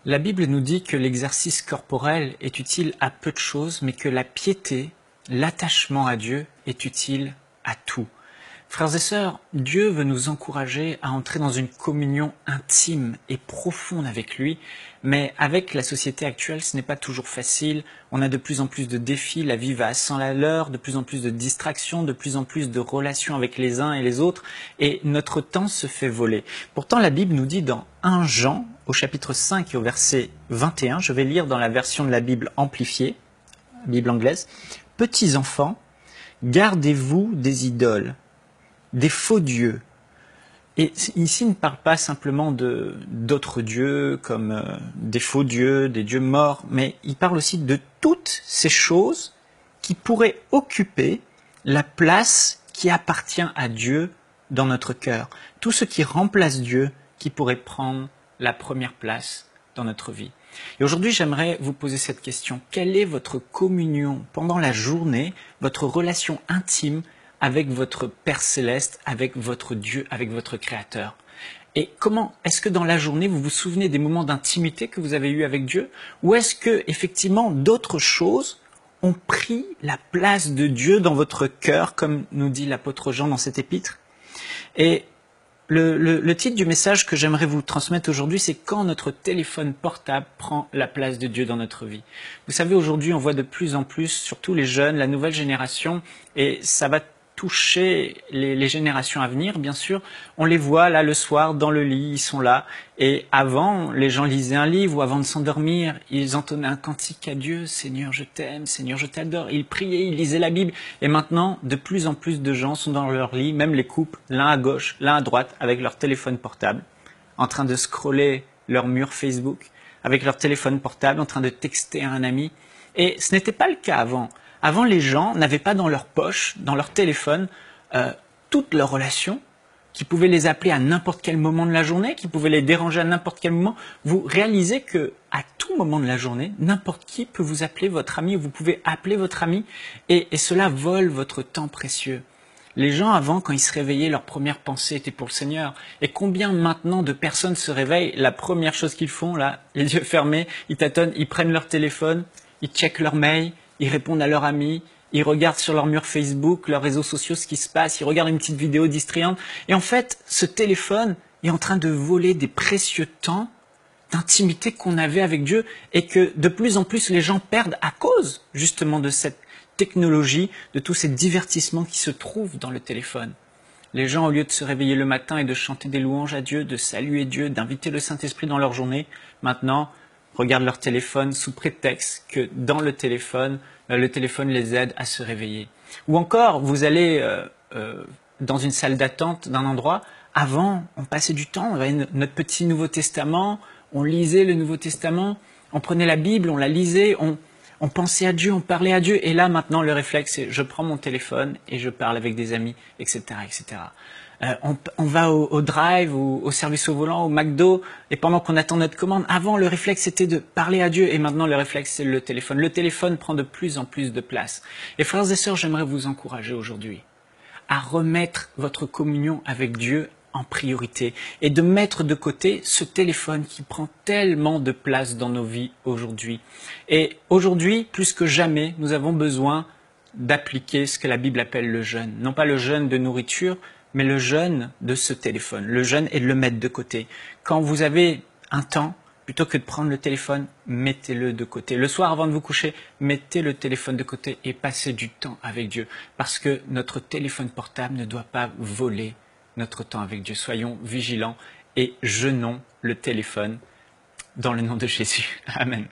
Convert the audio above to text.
La Bible nous dit que l'exercice corporel est utile à peu de choses, mais que la piété, l'attachement à Dieu est utile à tout. Frères et sœurs, Dieu veut nous encourager à entrer dans une communion intime et profonde avec lui, mais avec la société actuelle, ce n'est pas toujours facile. On a de plus en plus de défis, la vie va à 100 à l'heure, de plus en plus de distractions, de plus en plus de relations avec les uns et les autres, et notre temps se fait voler. Pourtant, la Bible nous dit dans 1 Jean, au chapitre 5 et au verset 21, je vais lire dans la version de la Bible amplifiée, Bible anglaise, « Petits enfants, gardez-vous des idoles, des faux dieux. » Et ici, il ne parle pas simplement d'autres dieux comme des faux dieux, des dieux morts, mais il parle aussi de toutes ces choses qui pourraient occuper la place qui appartient à Dieu dans notre cœur. Tout ce qui remplace Dieu, qui pourrait prendre la première place dans notre vie. Et aujourd'hui, j'aimerais vous poser cette question. Quelle est votre communion pendant la journée, votre relation intime avec votre Père Céleste, avec votre Dieu, avec votre Créateur? Et comment est-ce que dans la journée, vous vous souvenez des moments d'intimité que vous avez eus avec Dieu? Ou est-ce que, effectivement, d'autres choses ont pris la place de Dieu dans votre cœur, comme nous dit l'apôtre Jean dans cet épître? Et le titre du message que j'aimerais vous transmettre aujourd'hui, c'est quand notre téléphone portable prend la place de Dieu dans notre vie. Vous savez, aujourd'hui, on voit de plus en plus, surtout les jeunes, la nouvelle génération, et ça va toucher les générations à venir, bien sûr. On les voit là le soir dans le lit, ils sont là. Et avant, les gens lisaient un livre ou avant de s'endormir, ils entonnaient un cantique à Dieu. Seigneur, je t'aime, Seigneur, je t'adore. Ils priaient, ils lisaient la Bible. Et maintenant, de plus en plus de gens sont dans leur lit, même les couples, l'un à gauche, l'un à droite, avec leur téléphone portable, en train de scroller leur mur Facebook, avec leur téléphone portable, en train de texter à un ami. Et ce n'était pas le cas avant. Avant, les gens n'avaient pas dans leur poche, dans leur téléphone, toutes leurs relations, qui pouvaient les appeler à n'importe quel moment de la journée, qui pouvaient les déranger à n'importe quel moment. Vous réalisez que à tout moment de la journée, n'importe qui peut vous appeler votre ami, ou vous pouvez appeler votre ami, et cela vole votre temps précieux. Les gens avant, quand ils se réveillaient, leur première pensée était pour le Seigneur. Et combien maintenant de personnes se réveillent, la première chose qu'ils font, là, les yeux fermés, ils tâtonnent, ils prennent leur téléphone, ils checkent leur mail, ils répondent à leurs amis, ils regardent sur leur mur Facebook, leurs réseaux sociaux ce qui se passe, ils regardent une petite vidéo distrayante. Et en fait, ce téléphone est en train de voler des précieux temps d'intimité qu'on avait avec Dieu et que de plus en plus les gens perdent à cause justement de cette technologie, de tous ces divertissements qui se trouvent dans le téléphone. Les gens, au lieu de se réveiller le matin et de chanter des louanges à Dieu, de saluer Dieu, d'inviter le Saint-Esprit dans leur journée, maintenant regardent leur téléphone sous prétexte que dans le téléphone les aide à se réveiller. Ou encore, vous allez dans une salle d'attente d'un endroit, avant, on passait du temps, on avait notre petit Nouveau Testament, on lisait le Nouveau Testament, on prenait la Bible, on la lisait, on pensait à Dieu, on parlait à Dieu, et là maintenant le réflexe c'est je prends mon téléphone et je parle avec des amis, etc. etc. On va au drive ou au service au volant, au McDo, et pendant qu'on attend notre commande, avant le réflexe c'était de parler à Dieu, et maintenant le réflexe c'est le téléphone. Le téléphone prend de plus en plus de place. Et frères et sœurs, j'aimerais vous encourager aujourd'hui à remettre votre communion avec Dieu en priorité et de mettre de côté ce téléphone qui prend tellement de place dans nos vies aujourd'hui. Et aujourd'hui, plus que jamais, nous avons besoin d'appliquer ce que la Bible appelle le jeûne. Non pas le jeûne de nourriture, mais le jeûne de ce téléphone. Le jeûne est de le mettre de côté. Quand vous avez un temps, plutôt que de prendre le téléphone, mettez-le de côté. Le soir, avant de vous coucher, mettez le téléphone de côté et passez du temps avec Dieu. Parce que notre téléphone portable ne doit pas voler notre temps avec Dieu. Soyons vigilants et jeûnons le téléphone dans le nom de Jésus. Amen.